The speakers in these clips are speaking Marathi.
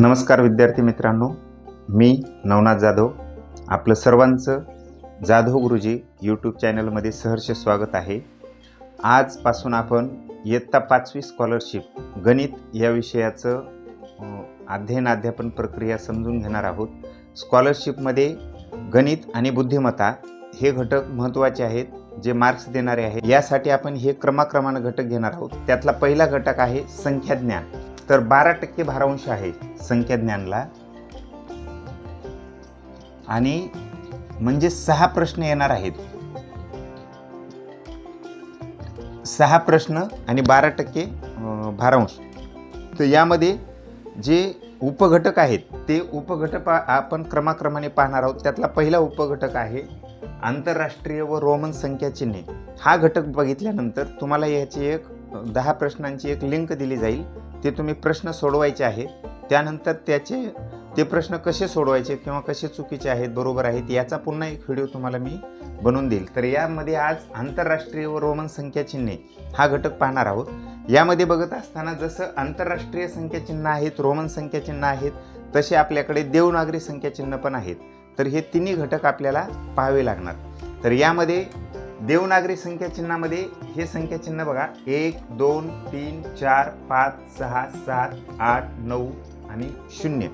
नमस्कार विद्यार्थी मित्रांनो, मी नवनाथ जाधव आपलं सर्वांचं जाधव गुरुजी यूट्यूब चॅनलमध्ये सहर्ष स्वागत आहे। आजपासून आपण इयत्ता 5वी स्कॉलरशिप गणित या विषयाचं अध्ययन प्रक्रिया समजून घेणार आहोत। स्कॉलरशिपमध्ये गणित आणि बुद्धिमत्ता हे घटक महत्त्वाचे आहेत, जे मार्क्स देणारे आहेत। यासाठी आपण हे क्रमाक्रमाने घटक घेणार आहोत। त्यातला पहिला घटक आहे संख्याज्ञान। तर 12% भारांश आहे संख्याज्ञानला, आणि म्हणजे 6 प्रश्न येणार आहेत। 6 प्रश्न आणि 12% भारांश। तर यामध्ये जे उपघटक आहेत ते उपघटक आपण क्रमाक्रमाने पाहणार आहोत। त्यातला पहिला उपघटक आहे आंतरराष्ट्रीय व रोमन संख्या चिन्हे। हा घटक बघितल्यानंतर तुम्हाला याची एक 10 प्रश्नांची एक लिंक दिली जाईल। ते तुम्ही प्रश्न सोडवायचे आहेत। त्यानंतर ते प्रश्न कसे सोडवायचे किंवा कसे चुकीचे आहेत बरोबर आहेत याचा पुन्हा एक व्हिडिओ तुम्हाला मी बनवून देईल। तर यामध्ये आज आंतरराष्ट्रीय व रोमन संख्या चिन्हे हा घटक पाहणार आहोत। यामध्ये बघत असताना जसं आंतरराष्ट्रीय संख्या चिन्ह आहेत, रोमन संख्या चिन्ह आहेत, तसे आपल्याकडे देवनागरी संख्या चिन्ह पण आहेत। तर हे तिन्ही घटक आपल्याला पाहावे लागणार। तर यामध्ये देवनागरी संख्या चिन्हामध्ये हे संख्या चिन्ह बघा, 1 2 3 4 5 6 7 8 9 आणि 0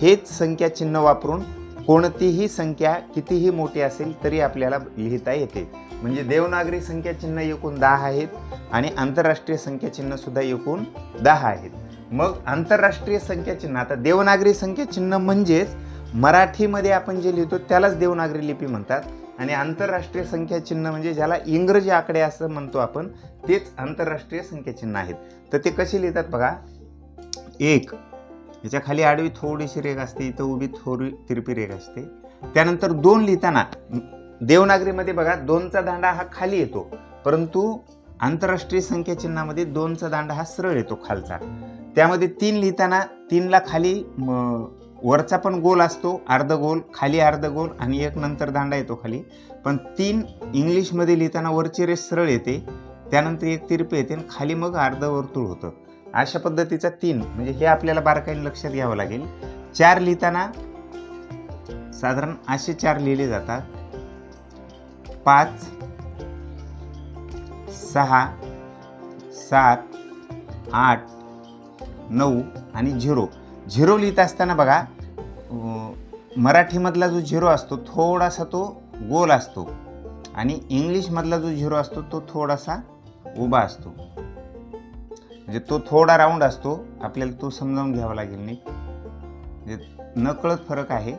हेच संख्या चिन्ह वापरून कोणतीही संख्या कितीही मोठी असेल तरी आपल्याला लिहिता येते। म्हणजे देवनागरी संख्या चिन्ह एकूण 10 आहेत आणि आंतरराष्ट्रीय संख्या चिन्ह सुद्धा एकूण 10 आहेत। मग आंतरराष्ट्रीय संख्या चिन्ह, आता देवनागरी संख्या चिन्ह म्हणजेच मराठीमध्ये आपण जे लिहितो त्यालाच देवनागरी लिपी म्हणतात, आणि आंतरराष्ट्रीय संख्या चिन्ह म्हणजे ज्याला इंग्रजी आकडे असं म्हणतो आपण, तेच आंतरराष्ट्रीय संख्या चिन्ह आहेत। तर ते कसे लिहितात बघा, 1 याच्या खाली आडवी थोडीशी रेघ असते, इथं उभी थोडी तिरपी रेघ असते। त्यानंतर 2 लिहिताना देवनागरीमध्ये बघा 2चा दांडा हा खाली येतो, परंतु आंतरराष्ट्रीय संख्या चिन्हामध्ये 2चा दांडा हा सरळ येतो खालचा। त्यामध्ये 3 लिहिताना 3ला खाली वरचा पण गोल असतो, अर्ध गोल, खाली अर्ध गोल आणि एक नंतर दांडा येतो खाली। पण 3 इंग्लिशमध्ये लिहिताना वरची रेष सरळ येते, त्यानंतर एक तिरपे येते आणि खाली मग अर्ध वर्तुळ होतं। अशा पद्धतीचा 3 म्हणजे हे आपल्याला बारकाईने लक्षात घ्यावं लागेल। 4 लिहिताना साधारण असे 4 लिहिले जातात, 5 6 7 8 9 आणि 0 लिहित असताना बघा, मराठीमधला जो 0 असतो थोडासा तो गोल असतो आणि इंग्लिशमधला जो 0 असतो तो थोडासा उभा असतो, म्हणजे तो थोडा राऊंड असतो। आपल्याला तो समजावून घ्यावा लागेल नीट, म्हणजे नकळत फरक आहे।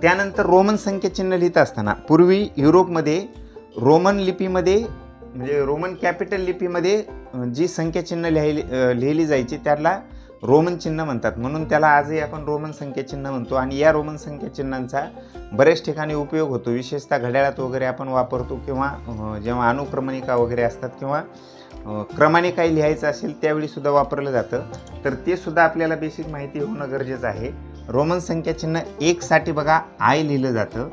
त्यानंतर रोमन संख्या चिन्ह लिहित असताना पूर्वी युरोपमध्ये रोमन लिपीमध्ये म्हणजे रोमन कॅपिटल लिपीमध्ये जी संख्या चिन्ह लिहिली जायची त्याला रोमन चिन्ह म्हणतात, म्हणून त्याला आजही आपण रोमन संख्या चिन्ह म्हणतो। आणि या रोमन संख्या चिन्हांचा बऱ्याच ठिकाणी उपयोग होतो, विशेषतः घड्याळात वगैरे आपण वापरतो, किंवा जेव्हा अनुक्रमणिका वगैरे असतात किंवा क्रमाने काही लिहायचं असेल त्यावेळी सुद्धा वापरलं जातं। तर ते सुद्धा आपल्याला बेसिक माहिती होणं गरजेचं आहे। रोमन संख्या चिन्ह 1 साठी बघा आय लिहिलं जातं,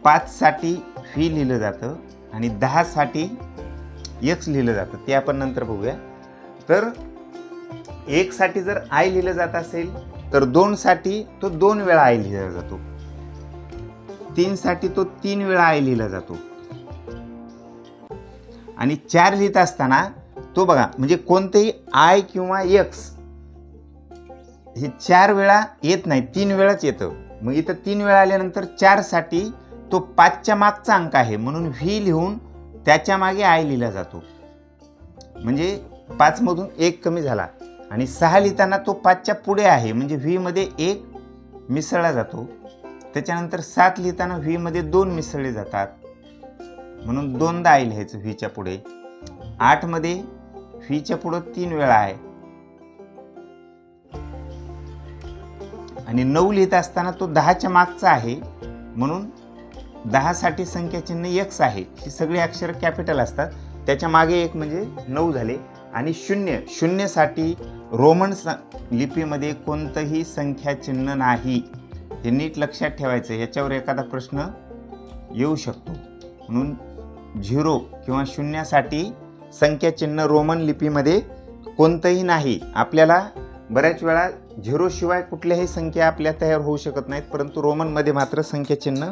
5 साठी व्ही लिहिलं जातं आणि 10 साठी एक्स लिहिलं जातं, ते आपण नंतर बघूया। तर 1 साठी जर आय लिहिलं जात असेल तर 2 साठी तो 2 वेळा आय लिहिला जातो, 3 साठी तो 3 वेळा आय लिहिला जातो, आणि 4 लिहित असताना तो बघा म्हणजे कोणतेही आय किंवा एक्स हे 4 वेळा येत नाही, 3 वेळाच येतं। मग इथं 3 वेळा आल्यानंतर 4 साठी तो 5च्या मागचा अंक आहे म्हणून व्ही लिहून त्याच्या मागे आय लिहिला जातो, म्हणजे 5 मधून 1 कमी झाला। आणि 6 लिहिताना तो 5च्या पुढे आहे म्हणजे व्ही मध्ये 1 मिसळला जातो। त्याच्यानंतर 7 लिहिताना व्ही मध्ये 2 मिसळले जातात, म्हणून 2दा आय लिहायचं व्हीच्या पुढे। 8 मध्ये व्हीच्या पुढे 3 वेळा आहे, आणि 9 लिहित असताना तो 10च्या मागचा आहे म्हणून 10 साठी संख्या चिन्ह एक्स आहे। ही सगळी अक्षर कॅपिटल असतात, त्याच्या मागे 1 म्हणजे 9 झाले। आणि 0 साठी रोमन लिपीमध्ये कोणतंही संख्या चिन्ह नाही, हे नीट लक्षात ठेवायचं। याच्यावर एखादा प्रश्न येऊ शकतो, म्हणून 0 किंवा 0 साठी संख्या चिन्ह रोमन लिपीमध्ये कोणतंही नाही। आपल्याला बऱ्याच वेळा झिरोशिवाय कुठल्याही संख्या आपल्या तयार होऊ शकत नाहीत, परंतु रोमनमध्ये मात्र संख्या चिन्ह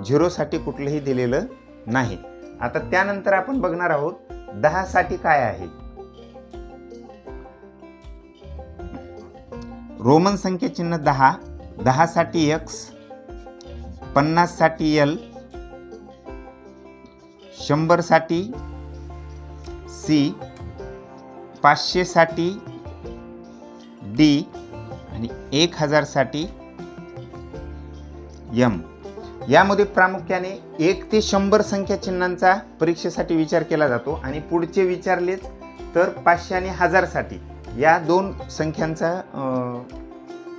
झिरोसाठी कुठलंही दिलेलं नाही. आता त्यानंतर आपण बघणार आहोत 10 साठी काय आहे. रोमन संख्या चिन्ह 10, 10 साठी X, 50 साठी L, 100 साठी C, 500 साठी D आणि 1000 साठी M. यामध्ये प्रामुख्याने 1 ते 100 संख्या चिन्हांचा परीक्षेसाठी विचार केला जातो आणि पुढचे विचारलेच तर 500 आणि 1000 साठी या 2 संख्यांचा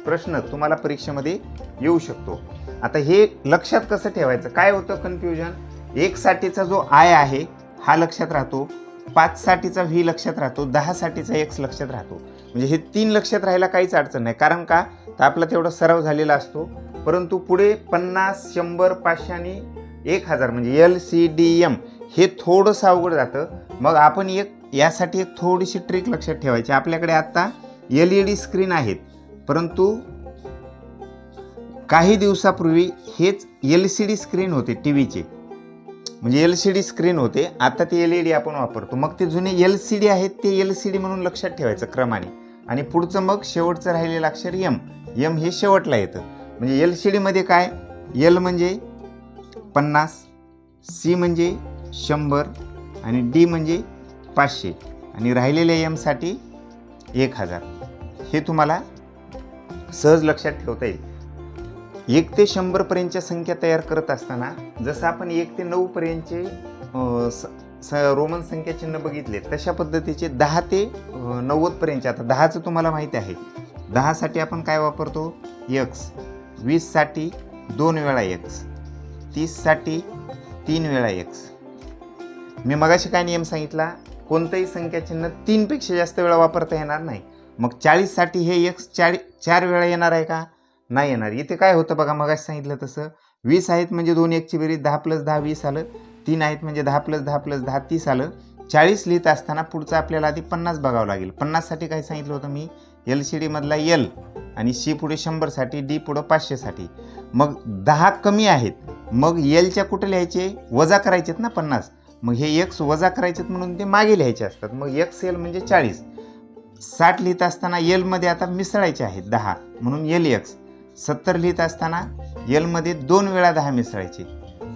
प्रश्न तुम्हाला परीक्षेमध्ये येऊ शकतो. आता हे लक्षात कसं ठेवायचं, काय होतं कन्फ्युजन, 1 साठीचा जो I आहे हा लक्षात राहतो, 5 साठीचा V लक्षात राहतो, 10 साठीचा X लक्षात राहतो. म्हणजे हे 3 लक्षात राहायला काहीच अडचण नाही, कारण का तर आपला तेवढा सराव झालेला असतो. परंतु पुढे 50, 100, 500 आणि 1000 म्हणजे LCDM हे थोडंसं अवघड जातं. मग आपण यासाठी एक थोडीशी ट्रिक लक्षात ठेवायची. आपल्याकडे आता LED स्क्रीन आहेत, परंतु काही दिवसापूर्वी हेच LCD स्क्रीन होते, टीव्हीचे म्हणजे LCD स्क्रीन होते. आता ते LED आपण वापरतो. मग ते जुने LCD आहेत ते LCD म्हणून लक्षात ठेवायचं क्रमाने, आणि पुढचं मग शेवटचं राहिलेलं अक्षर M हे शेवटला येतं. म्हणजे LCD मध्ये काय, L म्हणजे 50, C म्हणजे 100 आणि D म्हणजे 500 आणि राहिलेल्या M साठी 1000. हे तुम्हाला सहज लक्षात ठेवता येईल. 1 ते 100 पर्यंतच्या संख्या तयार करत असताना जसं आपण 1 ते 9 पर्यंतचे रोमन संख्या चिन्ह बघितले, तशा पद्धतीचे 10 ते 90 पर्यंतचे. आता 10चं तुम्हाला माहिती आहे, 10 साठी आपण काय वापरतो, X, 20 साठी 2 वेळा X, 30 साठी 3 वेळा X. मी मगाशी काय नियम सांगितला, कोणतंही संख्या चिन्ह 3 पेक्षा जास्त वेळा वापरता येणार नाही. मग 40 साठी हे X 4 वेळा येणार आहे का, नाही येणार. इथे काय होतं बघा, मगाशी सांगितलं तसं 20 आहेत म्हणजे 2 1ची बेरीज 10 + 10 20 आलं, 3 आहेत म्हणजे 10 + 10 + 10 30 आलं. 40 लिहित असताना पुढचं आपल्याला आधी 50 बघावं लागेल. 50 साठी काय सांगितलं होतं मी, LCD मधला L आणि C पुढे 100 साठी, D पुढे 500 साठी. मग 10 कमी आहेत, मग Lच्या कुठे लिहायचे, वजा करायचेत ना 50, मग हे X वजा करायचेत म्हणून ते मागे लिहायचे असतात. मग XL म्हणजे 40. 60 लिहित असताना L मध्ये आता मिसळायचे आहेत 10 म्हणून LX. 70 लिहित असताना L मध्ये 2 वेळा 10 मिसळायचे.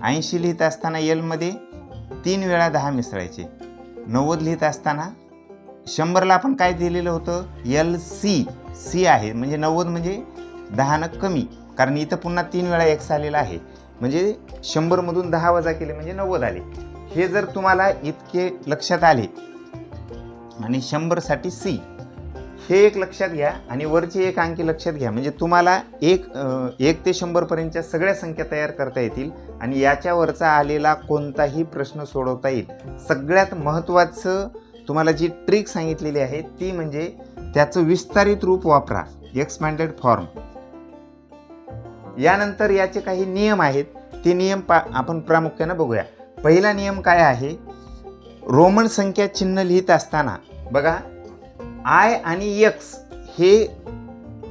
80 लिहित असताना L मध्ये 3 वेळा 10 मिसळायचे. 90 लिहित असताना 100ला आपण काय दिलेलं होतं, LC आहे म्हणजे 90 म्हणजे 10 कमी, कारण इथं पुन्हा 3 वेळा X आलेला आहे. म्हणजे 100 मधून 10 वजा केले म्हणजे 90 आले. हे जर तुम्हाला इतके लक्षात आले आणि 100 साठी C हे एक लक्षात घ्या आणि वरचे एक अंकी लक्षात घ्या, म्हणजे तुम्हाला 1 ते 100 पर्यंतच्या सगळ्या संख्या तयार करता येतील आणि याच्यावरचा आलेला कोणताही प्रश्न सोडवता येईल. सगळ्यात महत्त्वाचं तुम्हाला जी ट्रिक सांगितलेली आहे ती म्हणजे त्याचं विस्तारित रूप वापरा, एक्सपॅन्डेड फॉर्म. यानंतर याचे काही नियम आहेत, ते नियम आपण प्रामुख्याने बघूया. पहिला नियम काय आहे, रोमन संख्या चिन्ह लिहित असताना बघा I आणि X हे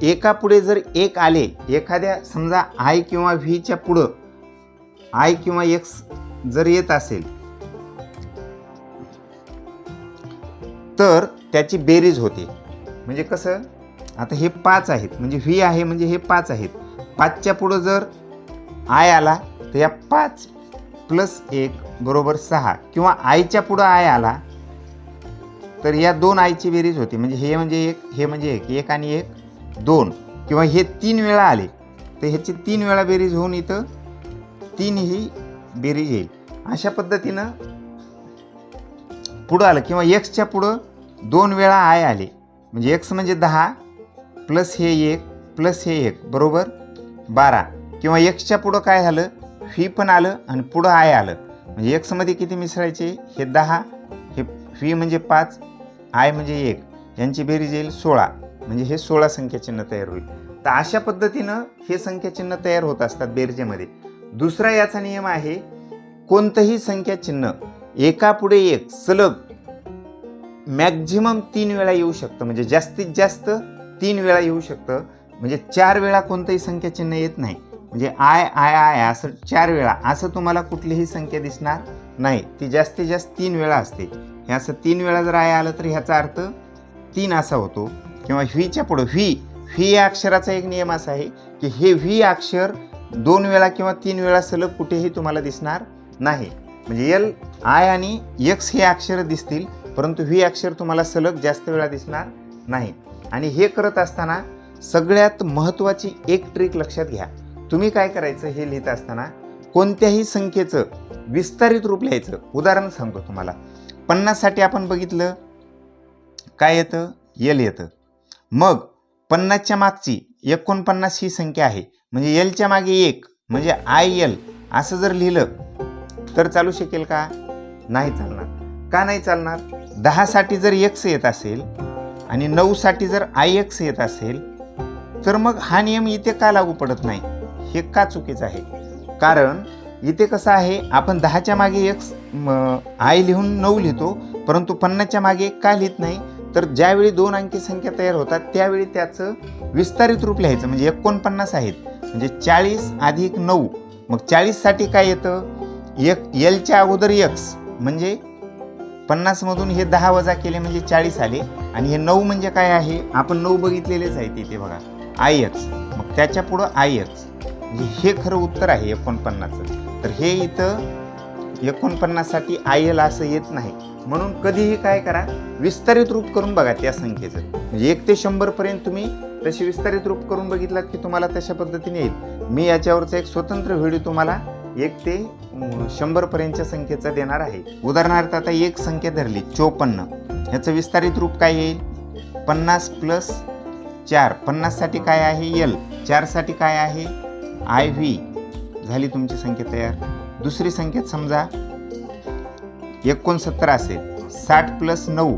एका पुढे जर 1 आले, एखाद्या समजा I किंवा V च्या पुढं I किंवा X जर येत असेल तर त्याची बेरीज होते. म्हणजे कसं, आता हे 5 आहेत म्हणजे V आहे म्हणजे हे 5 आहेत. 5च्या पुढं जर I आला तर या 5 + 1 = 6 किंवा आयच्या पुढं I आला तर या 2 आयची बेरीज होती. म्हणजे हे म्हणजे 1, हे म्हणजे 1 आणि 1 2, किंवा हे 3 वेळा आले तर ह्याची 3 वेळा बेरीज होऊन इथं 3 ही बेरीज येईल. अशा पद्धतीनं पुढं आलं, किंवा Xच्या पुढं 2 वेळा I आले म्हणजे X म्हणजे 10 + हे 1 + हे 1 बरोबर 12, किंवा Xच्या पुढं काय झालं, V पण आलं आणि पुढं I आलं म्हणजे X मध्ये किती मिसळायचे, हे 10, हे V म्हणजे 5, I म्हणजे 1, यांची बेरीज येईल 16, म्हणजे हे 16 संख्या चिन्ह तयार होईल. तर अशा पद्धतीनं हे संख्या चिन्ह तयार होत असतात बेरजेमध्ये. दुसरा याचा नियम आहे, कोणतंही संख्या चिन्ह एका पुढे एक सलग मॅक्झिमम 3 वेळा येऊ शकतं. म्हणजे जास्तीत जास्त 3 वेळा येऊ शकतं, म्हणजे 4 वेळा कोणतंही संख्या चिन्ह येत नाही. म्हणजे आय आय आय असं 4 वेळा असं तुम्हाला कुठलीही संख्या दिसणार नाही. ती जास्तीत जास्त 3 वेळा असते. हे असं 3 वेळा जर आय आलं तर ह्याचा अर्थ 3 असा होतो. किंवा व्हीच्या पुढं व्ही या अक्षराचा एक नियम असा आहे की हे व्ही अक्षर 2 वेळा किंवा 3 वेळा सलग कुठेही तुम्हाला दिसणार नाही. म्हणजे एल आय आणि एक्स हे अक्षर दिसतील, परंतु व्ही अक्षर तुम्हाला सलग जास्त वेळा दिसणार नाही. आणि हे करत असताना सगळ्यात महत्त्वाची एक ट्रिक लक्षात घ्या. तुम्ही काय करायचं, हे लिहित असताना कोणत्याही संख्येचं विस्तारित रूप लिहायचं. उदाहरण सांगतो तुम्हाला. 50 साठी आपण बघितलं काय येतं, एल येतं. मग 50च्या मागची 49 ही संख्या आहे, म्हणजे एलच्या मागे 1 म्हणजे आय एल असं जर लिहिलं तर चालू शकेल का? नाही चालणार. का नाही चालणार? 10 साठी जर एक्स येत असेल आणि 9 साठी जर आय एक्स येत असेल तर मग हा नियम इथे का लागू पडत नाही? हे का चुकीचं आहे? कारण इथे कसं आहे, आपण 10च्या मागे एक्स आय लिहून 9 लिहितो, परंतु 50च्या मागे का लिहित नाही? तर ज्यावेळी 2 अंकी संख्या तयार होतात त्यावेळी त्याचं विस्तारित रूप लिहायचं. म्हणजे 49 आहेत म्हणजे 40 अधिक 9. मग 40 साठी काय येतं, एलच्या अगोदर एक्स म्हणजे 50 मधून हे 10 वजा केले म्हणजे 40 आले. आणि हे 9 म्हणजे काय आहे, आपण 9 बघितलेलेच आहे तिथे बघा, आय एक्स. मग त्याच्या पुढं आय एक्स म्हणजे हे खरं उत्तर आहे 49चं. तर हे इथं 49 साठी आय एल असं येत नाही. म्हणून कधीही काय करा, विस्तारित रूप करून बघा त्या संख्येचं. म्हणजे 1 ते 100 पर्यंत तुम्ही तशी विस्तारित रूप करून बघितलात की तुम्हाला तशा पद्धतीने येईल. मी याच्यावरचा एक स्वतंत्र व्हिडिओ तुम्हाला 1 ते 100 पर्यंतच्या संख्येचा देणार आहे. उदाहरणार्थ आता एक संख्या धरली 54, याचं विस्तारित रूप काय येईल, 50 + 4. 50 साठी काय आहे एल, 4 साठी काय आहे आय व्ही. झाली तुमची संख्या तयार. दुसरी संख्येत समजा 69 असेल, 60 + 9.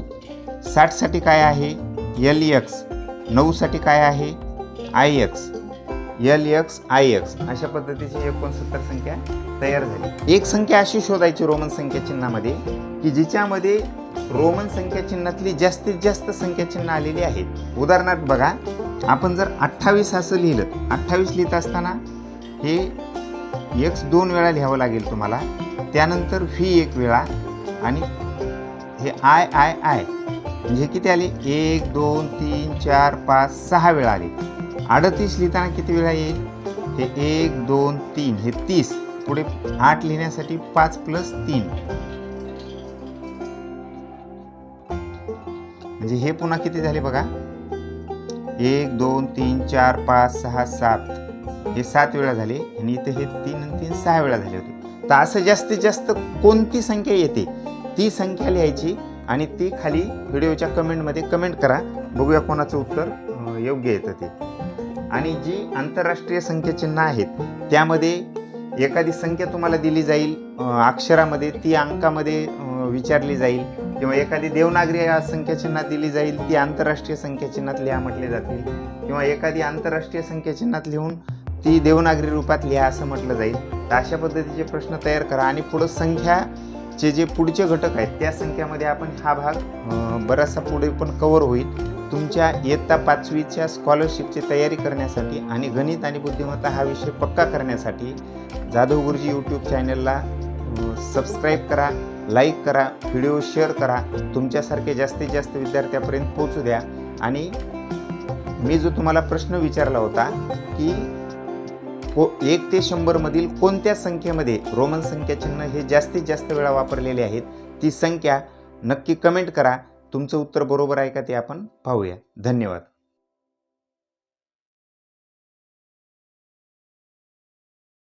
60 साठी काय आहे एल एक्स, 9 साठी काय आहे I x, L X I x. अशा पद्धतीची 69 संख्या तयार झाली. एक संख्या अशी शोधायची रोमन संख्या चिन्हामध्ये की जिच्यामध्ये रोमन संख्या चिन्हातली जास्तीत जास्त संख्या चिन्ह आलेली आहेत. उदाहरणार्थ बघा, आपण जर 28 असं लिहिलं, 28 लिहित असताना हे एक्स 2 वेळा लिहावं लागेल तुम्हाला, त्यानंतर व्ही 1 वेळा आणि हे आय आय आय म्हणजे किती आले, 1 2 3 4 5 6 वेळा आले. 38 लिहिताना किती वेळा येईल, हे 1 2 3 हे 30. पुढे 8 लिहिण्यासाठी 5 + 3 म्हणजे हे पुन्हा किती झाले बघा, 1 2 3 4 5 6 7 हे 7 वेळा झाले. आणि इथे हे 3 आणि 3 6 वेळा झाले होते. तर असं जास्तीत जास्त कोणती संख्या येते ती संख्या लिहायची आणि ती खाली व्हिडिओच्या कमेंटमध्ये कमेंट करा. बघूया कोणाचं उत्तर योग्य येतं ते. आणि जी आंतरराष्ट्रीय संख्या चिन्ह आहेत त्यामध्ये एखादी संख्या तुम्हाला दिली जाईल अक्षरामध्ये, ती अंकामध्ये विचारली जाईल. किंवा एखादी देवनागरी संख्या चिन्हात दिली जाईल, ती आंतरराष्ट्रीय संख्या चिन्हात लिहा म्हटले जातील. किंवा एखादी आंतरराष्ट्रीय संख्या चिन्हात लिहून ती देवनागरी रूपात लिहा असं म्हटलं जाईल. तर अशा पद्धतीचे प्रश्न तयार करा. आणि पुढं संख्याचे जे पुढचे घटक आहेत त्या संख्यामध्ये आपण हा भाग बराचसा पुढे पण कव्हर होईल. तुमच्या इयत्ता 5वीच्या स्कॉलरशिपची तयारी करण्यासाठी आणि गणित आणि बुद्धिमत्ता हा विषय पक्का करण्यासाठी जाधव गुरुजी यूट्यूब चॅनलला सबस्क्राईब करा, लाईक करा, व्हिडिओ शेअर करा. तुमच्यासारखे जास्तीत जास्त विद्यार्थ्यापर्यंत पोहोचू द्या. आणि मी जो तुम्हाला प्रश्न विचारला होता की 1 ते 100 मधील कोणत्या संख्येमध्ये रोमन संख्या चिन्ह हे जास्तीत जास्त वेळा वापरलेले आहेत, ती संख्या नक्की कमेंट करा. तुमचं उत्तर बरोबर आहे का ते आपण पाहूया. धन्यवाद.